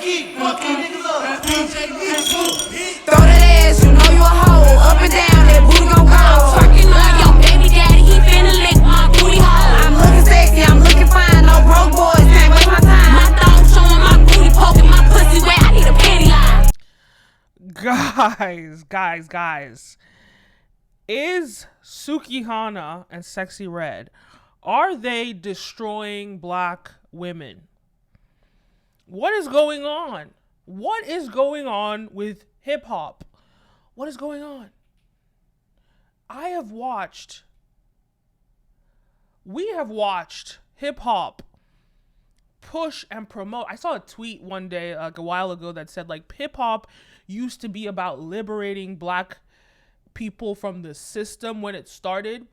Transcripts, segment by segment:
keep fucking niggas up. Throw that ass, you know you a hoe. Up and down, that booty gon' go. Twerking like your baby daddy, he finna lick my booty hole. I'm looking sexy, I'm looking fine. No broke boys, can't waste my time. My thong showing my booty, poking my pussy wet. I need a panty line. Guys. Is Sukihana and Sexy Red, are they destroying black women? What is going on? What is going on with hip hop? What is going on? We have watched hip hop push and promote. I saw a tweet one day, like a while ago, that said like hip hop used to be about liberating black people from the system when it started,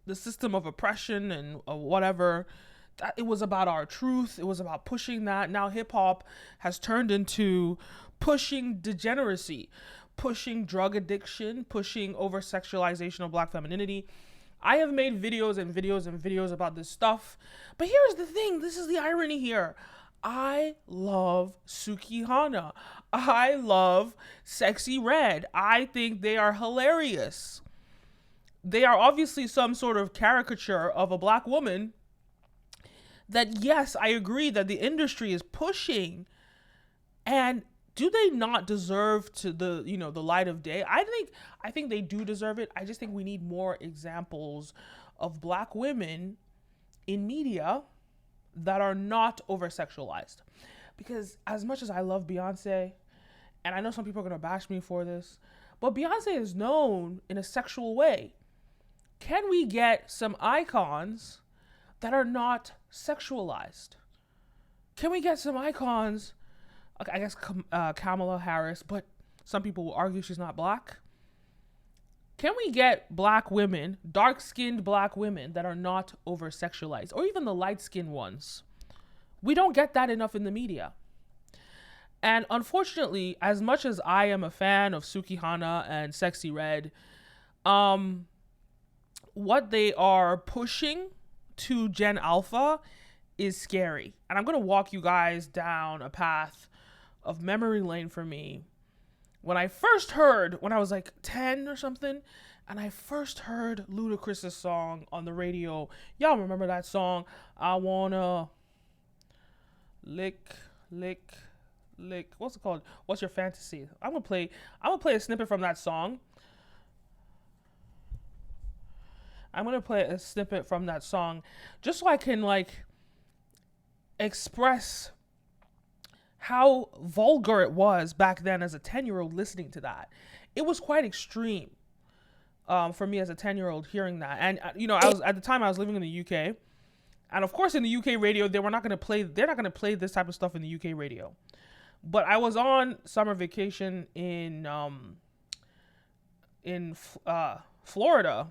the system of oppression and whatever. That it was about our truth. It was about pushing that. Now hip hop has turned into pushing degeneracy, pushing drug addiction, pushing over sexualization of black femininity. I have made videos and videos and videos about this stuff, but here's the thing. This is the irony here. I love Sukihana. I love Sexy Red. I think they are hilarious. They are obviously some sort of caricature of a black woman that, yes, I agree that the industry is pushing. And do they not deserve to the light of day? I think they do deserve it. I just think we need more examples of black women in media that are not over-sexualized. Because as much as I love Beyonce, and I know some people are going to bash me for this, but Beyonce is known in a sexual way. Can we get some icons that are not sexualized? Can we get some icons, I guess Kamala Harris, but some people will argue she's not black. Can we get black women, dark-skinned black women that are not over-sexualized, or even the light-skinned ones? We don't get that enough in the media. And unfortunately, as much as I am a fan of Sukihana and Sexy Red, what they are pushing to Gen Alpha is scary. And I'm going to walk you guys down a path of memory lane for me. When I was like 10 or something, and I first heard Ludacris's song on the radio. Y'all remember that song? I wanna lick. What's it called? What's your fantasy? I'm gonna play a snippet from that song. Just so I can express how vulgar it was back then as a 10-year-old listening to that. It was quite extreme for me as a 10-year-old hearing that. And at the time I was living in the UK, and of course in the UK radio they're not going to play this type of stuff in the UK radio. But I was on summer vacation in Florida,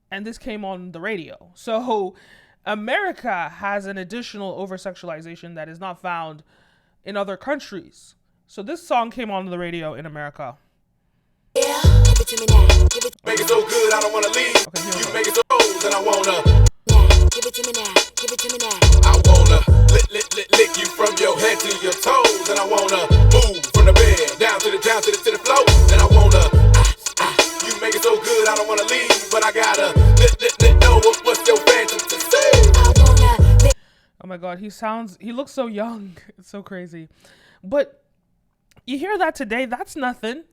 and this came on the radio. So America has an additional over-sexualization that is not found in other countries. So this song came on the radio in America. Yeah, give it to me now. Make it so good, I don't wanna leave. Okay, here we You go. make it so cold, and I wanna. Yeah, give it to me now. Give it to me now. I wanna lick you from your head to your toes, and I wanna move from the bed down to the floor, and I wanna. You make it so good, I don't wanna leave, but I gotta know what's your fantasy. I wanna. Oh my God, he looks so young. It's so crazy. But you hear that today, that's nothing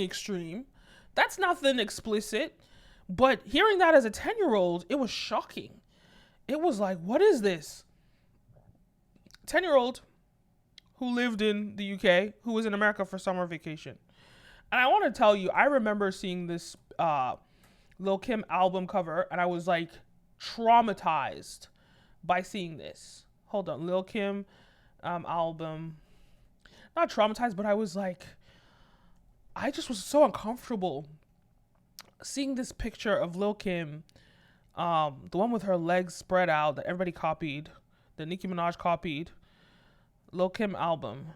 extreme. That's nothing explicit. But hearing that as a 10-year-old, it was shocking. It was like, what is this? 10-year-old who lived in the UK, who was in America for summer vacation. And I want to tell you, I remember seeing this Lil' Kim album cover, and I was like traumatized by seeing this. Hold on, Lil' Kim album. Not traumatized, but I was like, I just was so uncomfortable seeing this picture of Lil' Kim, the one with her legs spread out that everybody copied, that Nicki Minaj copied. Lil' Kim album.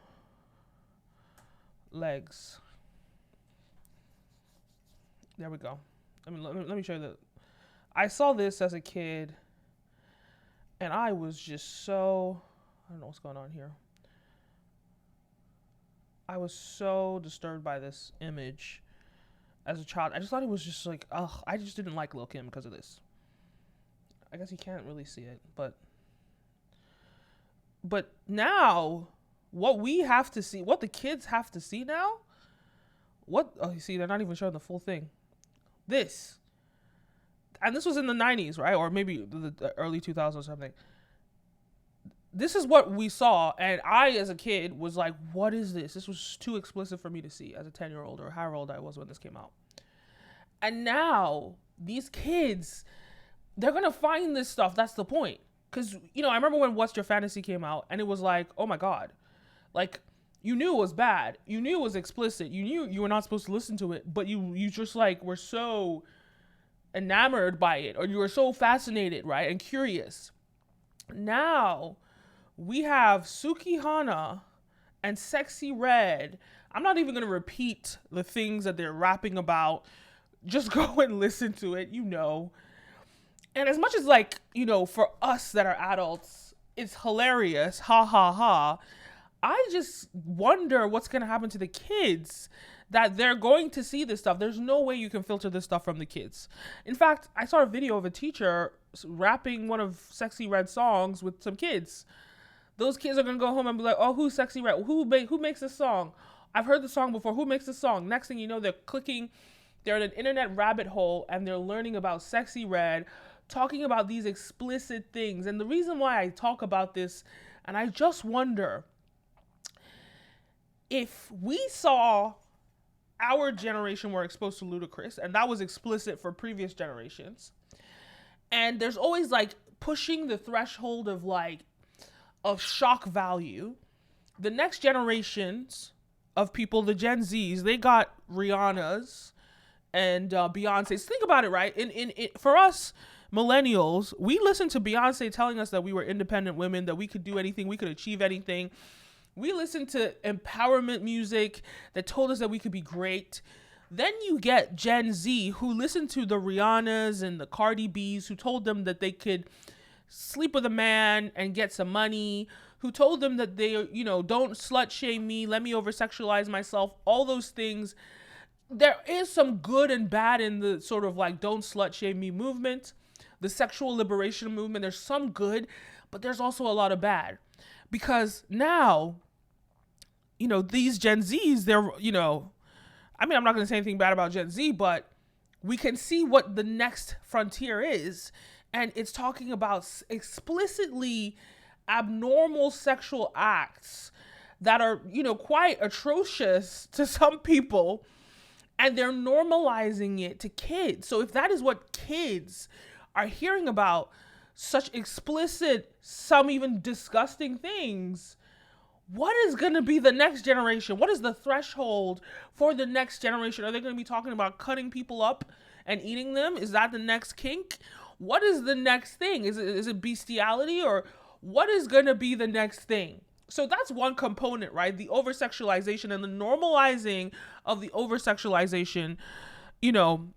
Legs. There we go. Let me show you that. I saw this as a kid, and I was just so, I don't know what's going on here. I was so disturbed by this image as a child. I just thought it was just like, ugh, I just didn't like Lil' Kim because of this. I guess you can't really see it, but now what we have to see, what the kids have to see now, you see, they're not even showing the full thing. This. And this was in the 90s, right? Or maybe the early 2000s or something. This is what we saw, and I, as a kid, was like, what is this? This was too explicit for me to see as a 10-year-old or however old I was when this came out. And now, these kids, they're going to find this stuff. That's the point. Because, I remember when What's Your Fantasy came out, and it was like, oh my God. Like, you knew it was bad. You knew it was explicit. You knew you were not supposed to listen to it, but you just, like, were so enamored by it, or you were so fascinated, right, and curious. Now we have Sukihana and Sexy Red. I'm not even going to repeat the things that they're rapping about. Just go and listen to it, And as much as, like, for us that are adults, it's hilarious, ha ha ha, I just wonder what's going to happen to the kids that they're going to see this stuff. There's no way you can filter this stuff from the kids. In fact, I saw a video of a teacher rapping one of Sexy Red's songs with some kids. Those kids are going to go home and be like, oh, who's Sexy Red? Who makes this song? I've heard the song before. Who makes this song? Next thing you know, they're in an internet rabbit hole, and they're learning about Sexy Red, talking about these explicit things. And the reason why I talk about this, and I just wonder, if we saw our generation were exposed to Ludacris, and that was explicit for previous generations, and there's always, like, pushing the threshold of shock value, the next generations of people, the Gen Zs, they got Rihanna's and Beyonce's. Think about it, right? For us millennials, we listened to Beyonce telling us that we were independent women, that we could do anything, we could achieve anything. We listened to empowerment music that told us that we could be great. Then you get Gen Z, who listened to the Rihannas and the Cardi B's, who told them that they could sleep with a man and get some money, who told them that they, don't slut shame me, let me over sexualize myself, all those things. There is some good and bad in the sort of like don't slut shame me movement, the sexual liberation movement. There's some good, but there's also a lot of bad. Because now, these Gen Zs, they're, I'm not going to say anything bad about Gen Z, but we can see what the next frontier is. And it's talking about explicitly abnormal sexual acts that are, quite atrocious to some people. And they're normalizing it to kids. So if that is what kids are hearing about, such explicit, some even disgusting things, what is going to be the next generation? What is the threshold for the next generation? Are they going to be talking about cutting people up and eating them? Is that the next kink? What is the next thing? Is it bestiality, or what is going to be the next thing? So that's one component, right? The over-sexualization and the normalizing of the over-sexualization, in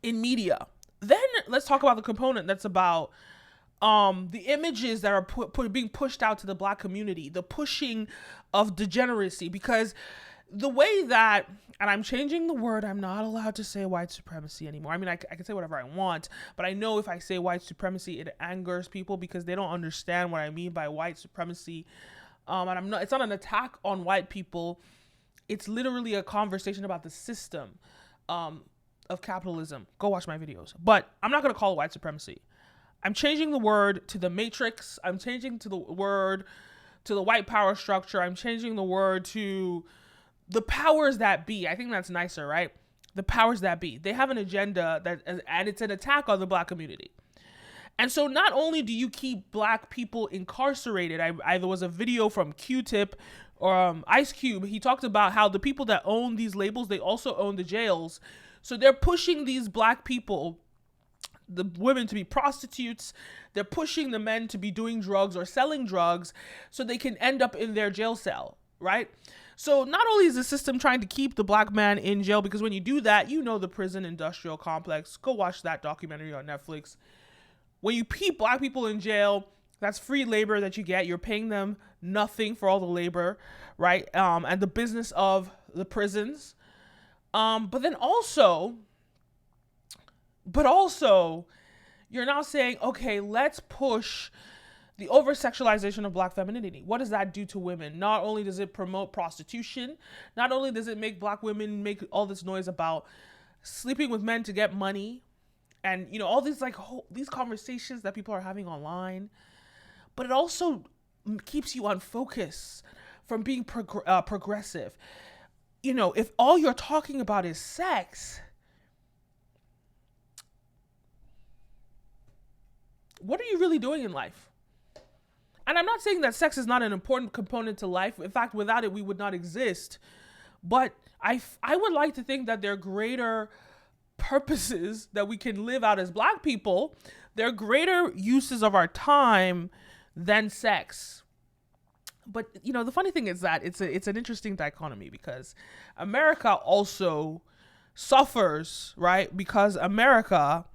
media. Then let's talk about the component that's about the images that are being pushed out to the Black community, the pushing of degeneracy, because the way that, and I'm changing the word, I'm not allowed to say white supremacy anymore. I mean, I can say whatever I want, but I know if I say white supremacy, it angers people because they don't understand what I mean by white supremacy. And it's not an attack on white people. It's literally a conversation about the system of capitalism. Go watch my videos. But I'm not going to call it white supremacy. I'm changing the word to the matrix. I'm changing to the word to the white power structure. I'm changing the word to the powers that be. I think that's nicer, right? The powers that be. They have an agenda and it's an attack on the Black community. And so not only do you keep Black people incarcerated, there was a video from Q-Tip or Ice Cube. He talked about how the people that own these labels, they also own the jails. So they're pushing these Black people, the women, to be prostitutes. They're pushing the men to be doing drugs or selling drugs so they can end up in their jail cell, right? So not only is the system trying to keep the Black man in jail, because when you do that, the prison industrial complex. Go watch that documentary on Netflix. When you keep Black people in jail, That's free labor that you get. You're paying them nothing for all the labor, right? And the business of the prisons. But also, you're now saying, okay, let's push the over-sexualization of Black femininity. What does that do to women? Not only does it promote prostitution, not only does it make Black women make all this noise about sleeping with men to get money, and all these these conversations that people are having online, but it also keeps you on focus from being progressive. If all you're talking about is sex, what are you really doing in life? And I'm not saying that sex is not an important component to life. In fact, without it, we would not exist. But I would like to think that there are greater purposes that we can live out as Black people. There are greater uses of our time than sex. But, the funny thing is that it's an interesting dichotomy, because America also suffers, right? Because America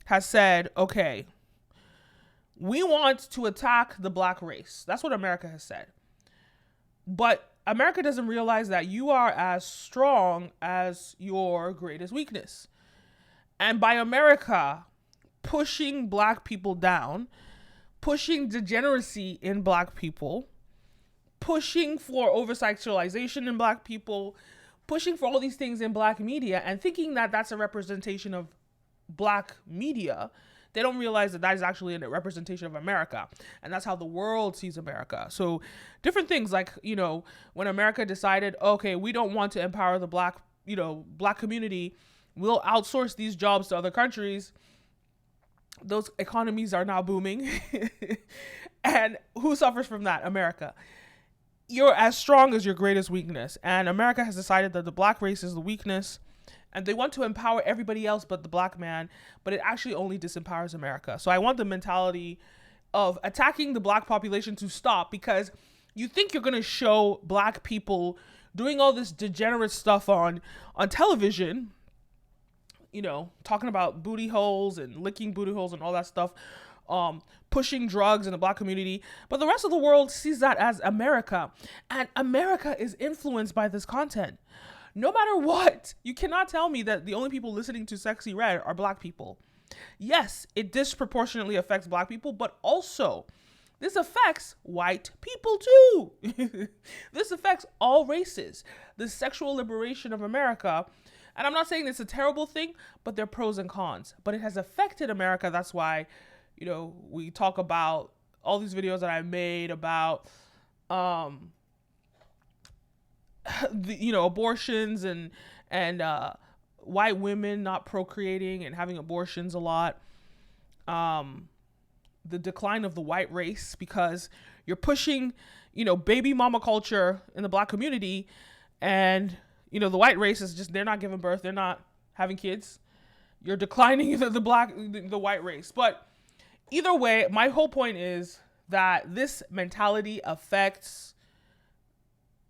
has said, okay, we want to attack the Black race. That's what America has said. But America doesn't realize that you are as strong as your greatest weakness. And by America pushing Black people down, pushing degeneracy in Black people, pushing for over-sexualization in Black people, pushing for all these things in Black media, and thinking that that's a representation of Black media, they don't realize that that is actually a representation of America. And that's how the world sees America. So different things like, when America decided, okay, we don't want to empower the Black community, we'll outsource these jobs to other countries. Those economies are now booming. And who suffers from that? America. You're as strong as your greatest weakness. And America has decided that the Black race is the weakness, and they want to empower everybody else but the Black man, but it actually only disempowers America. So I want the mentality of attacking the Black population to stop, because you think you're going to show Black people doing all this degenerate stuff on television, talking about booty holes and licking booty holes and all that stuff, pushing drugs in the Black community. But the rest of the world sees that as America. And America is influenced by this content. No matter what, you cannot tell me that the only people listening to Sexy Red are Black people. Yes, it disproportionately affects Black people, but also this affects white people too. This affects all races. The sexual liberation of America. And I'm not saying it's a terrible thing, but there are pros and cons. But it has affected America. That's why, we talk about all these videos that I made about, abortions and white women not procreating and having abortions a lot. The decline of the white race, because you're pushing, baby mama culture in the Black community, and, the white race is just, they're not giving birth. They're not having kids. You're declining the white race. But either way, my whole point is that this mentality affects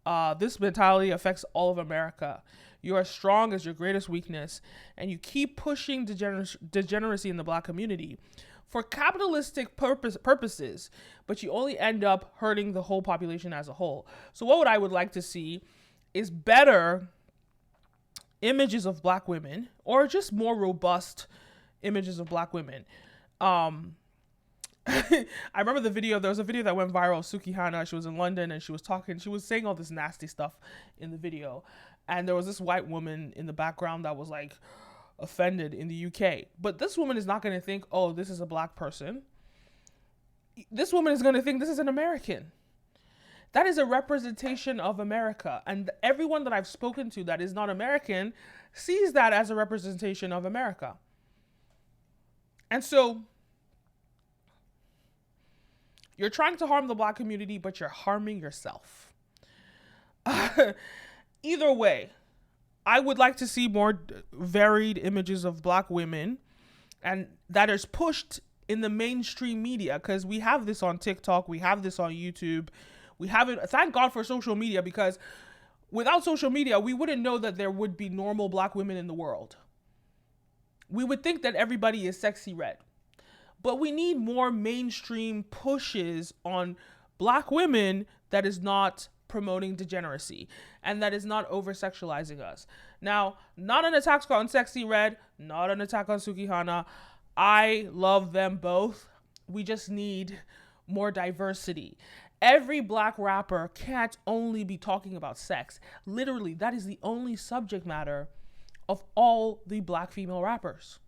all of America. You are strong as your greatest weakness, and you keep pushing degeneracy in the Black community for capitalistic purposes, but you only end up hurting the whole population as a whole. So what I would like to see is better images of Black women, or just more robust images of Black women. I remember there was a video that went viral. Suki Hannah, she was in London and she was saying all this nasty stuff in the video. And there was this white woman in the background that was like offended in the UK. But this woman is not going to think, oh, this is a Black person. This woman is going to think this is an American. That is a representation of America. And everyone that I've spoken to that is not American sees that as a representation of America. And so you're trying to harm the Black community, but you're harming yourself. Either way, I would like to see more varied images of Black women, and that is pushed in the mainstream media, because we have this on TikTok, we have this on YouTube, we have it. Thank God for social media, because without social media, we wouldn't know that there would be normal Black women in the world. We would think that everybody is Sexy Red. But we need more mainstream pushes on Black women that is not promoting degeneracy and that is not over-sexualizing us. Now, not an attack on Sexy Red, not an attack on Sukihana. I love them both. We just need more diversity. Every Black rapper can't only be talking about sex. Literally, that is the only subject matter of all the Black female rappers.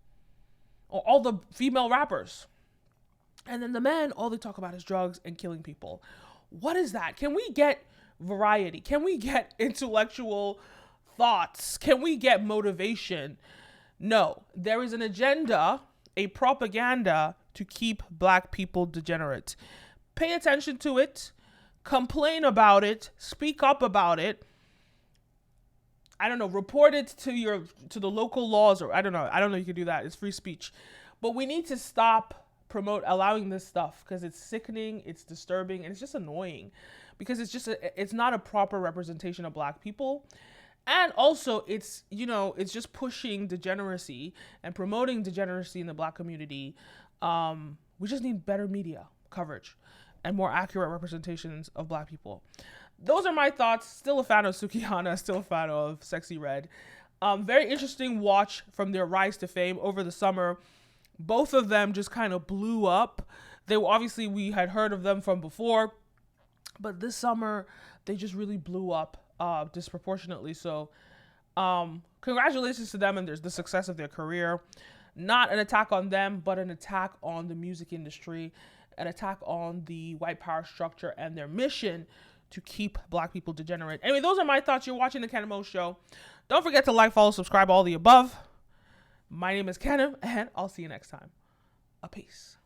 Or all the female rappers. And then the men, all they talk about is drugs and killing people. What is that? Can we get variety? Can we get intellectual thoughts? Can we get motivation? No, there is an agenda, a propaganda to keep Black people degenerate. Pay attention to it, complain about it, speak up about it. I don't know, report it to the local laws, or I don't know you can do that. It's free speech. But we need to stop allowing this stuff, because it's sickening, it's disturbing, and it's just annoying, because it's not a proper representation of Black people. And also it's just pushing degeneracy and promoting degeneracy in the Black community. We just need better media coverage and more accurate representations of Black people. Those are my thoughts. Still a fan of Sukihana, still a fan of Sexy Red. Very interesting watch from their rise to fame over the summer. Both of them just kind of blew up. We had heard of them from before, but this summer they just really blew up disproportionately. So congratulations to them and the success of their career. Not an attack on them, but an attack on the music industry, an attack on the white power structure and their mission to keep Black people degenerate. Anyway, those are my thoughts. You're watching the Ken Mo Show. Don't forget to like, follow, subscribe, all the above. My name is Kenem, and I'll see you next time. A peace.